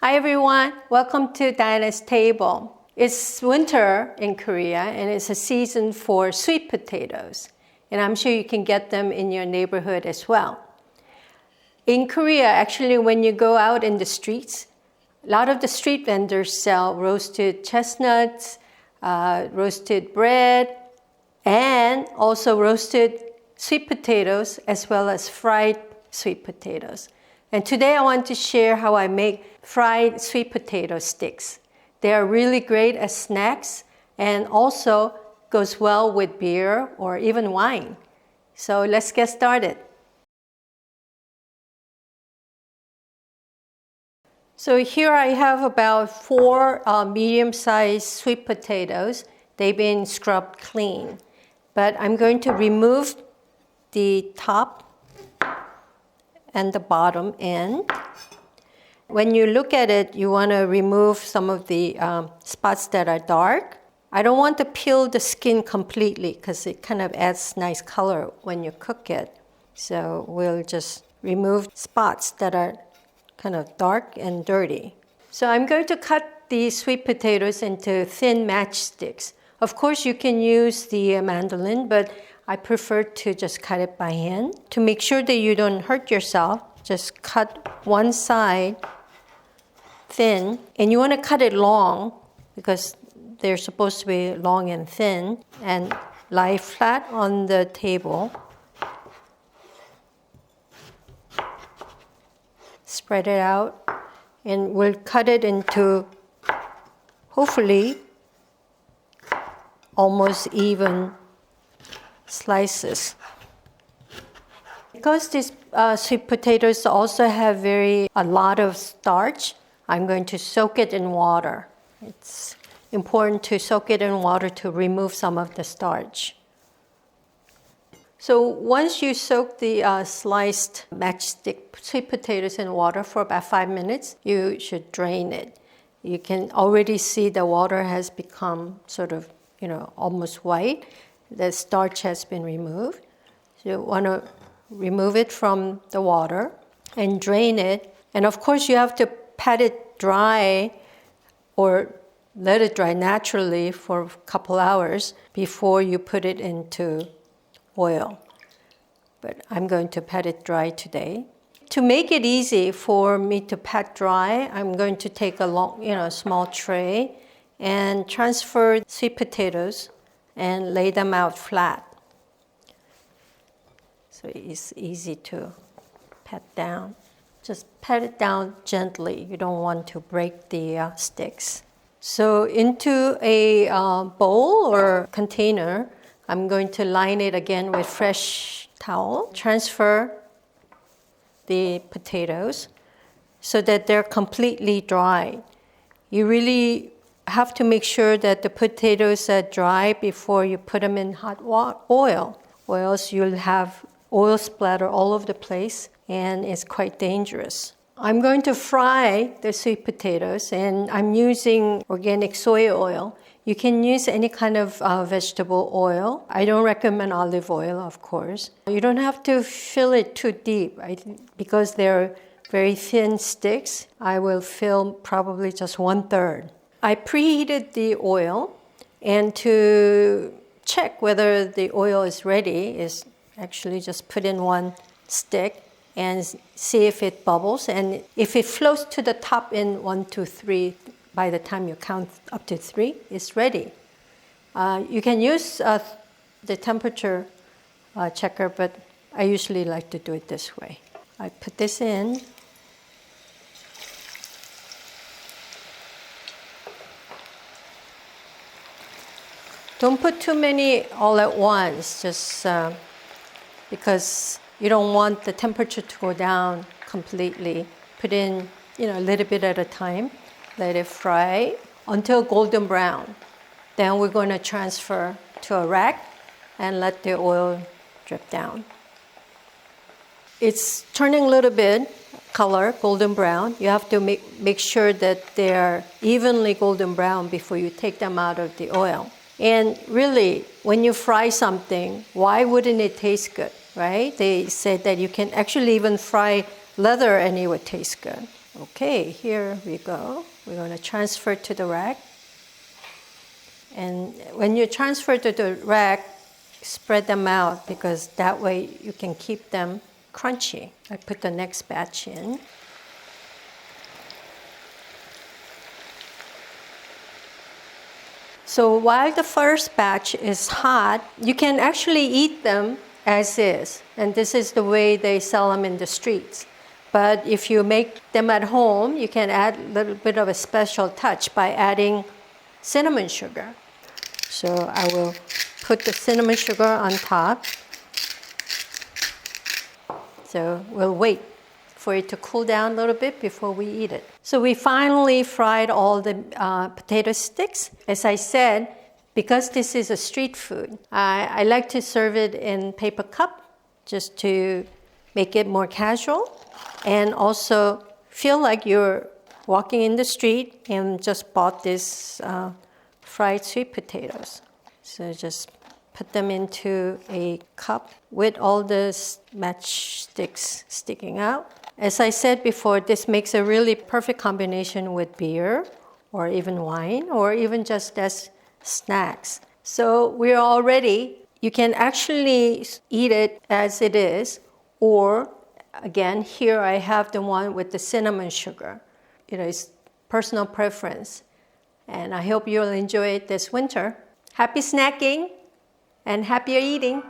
Hi everyone, welcome to Diana's Table. It's winter in Korea and it's a season for sweet potatoes. And I'm sure you can get them in your neighborhood as well. In Korea, actually, when you go out in the streets, a lot of the street vendors sell roasted chestnuts, roasted bread, and also roasted sweet potatoes as well as fried sweet potatoes. And today I want to share how I make fried sweet potato sticks. They are really great as snacks and also goes well with beer or even wine. So let's get started. So here I have about 4 medium-sized sweet potatoes. They've been scrubbed clean. But I'm going to remove the top and the bottom end. When you look at it, you want to remove some of the spots that are dark. I don't want to peel the skin completely because it kind of adds nice color when you cook it. So we'll just remove spots that are kind of dark and dirty. So I'm going to cut the sweet potatoes into thin matchsticks. Of course, you can use the mandolin, but I prefer to just cut it by hand. To make sure that you don't hurt yourself, just cut one side thin. And you want to cut it long because they're supposed to be long and thin. And lie flat on the table. Spread it out. And we'll cut it into, hopefully, almost even slices. Because these sweet potatoes also have a lot of starch, I'm going to soak it in water. It's important to soak it in water to remove some of the starch. So once you soak the sliced matchstick sweet potatoes in water for about 5 minutes, you should drain it. You can already see the water has become sort of, almost white. The starch has been removed. So you want to remove it from the water and drain it. And of course, you have to pat it dry or let it dry naturally for a couple hours before you put it into oil. But I'm going to pat it dry today. To make it easy for me to pat dry, I'm going to take a small tray and transfer sweet potatoes and lay them out flat. So it's easy to pat down. Just pat it down gently. You don't want to break the sticks. So into a bowl or container, I'm going to line it again with fresh towel. Transfer the potatoes so that they're completely dry. You really have to make sure that the potatoes are dry before you put them in hot oil, or else you'll have oil splatter all over the place and it's quite dangerous. I'm going to fry the sweet potatoes and I'm using organic soy oil. You can use any kind of vegetable oil. I don't recommend olive oil, of course. You don't have to fill it too deep. Because they're very thin sticks, I will fill probably just 1/3. I preheated the oil, and to check whether the oil is ready is actually just put in one stick and see if it bubbles. And if it floats to the top in 1, 2, 3, by the time you count up to 3, it's ready. You can use the temperature checker, but I usually like to do it this way. I put this in. Don't put too many all at once, just because you don't want the temperature to go down completely. Put in, a little bit at a time. Let it fry until golden brown. Then we're going to transfer to a rack and let the oil drip down. It's turning a little bit color, golden brown. You have to make sure that they're evenly golden brown before you take them out of the oil. And really, when you fry something, why wouldn't it taste good, right? They said that you can actually even fry leather and it would taste good. Okay, here we go. We're going to transfer to the rack. And when you transfer to the rack, spread them out because that way you can keep them crunchy. I put the next batch in. So while the first batch is hot, you can actually eat them as is. And this is the way they sell them in the streets. But if you make them at home, you can add a little bit of a special touch by adding cinnamon sugar. So I will put the cinnamon sugar on top. So we'll wait for it to cool down a little bit before we eat it. So we finally fried all the potato sticks. As I said, because this is a street food, I like to serve it in paper cup just to make it more casual and also feel like you're walking in the street and just bought this fried sweet potatoes. So just put them into a cup with all the matchsticks sticking out. As I said before, this makes a really perfect combination with beer or even wine or even just as snacks. So we're all ready. You can actually eat it as it is, or again, here I have the one with the cinnamon sugar. It's personal preference. And I hope you'll enjoy it this winter. Happy snacking and happier eating.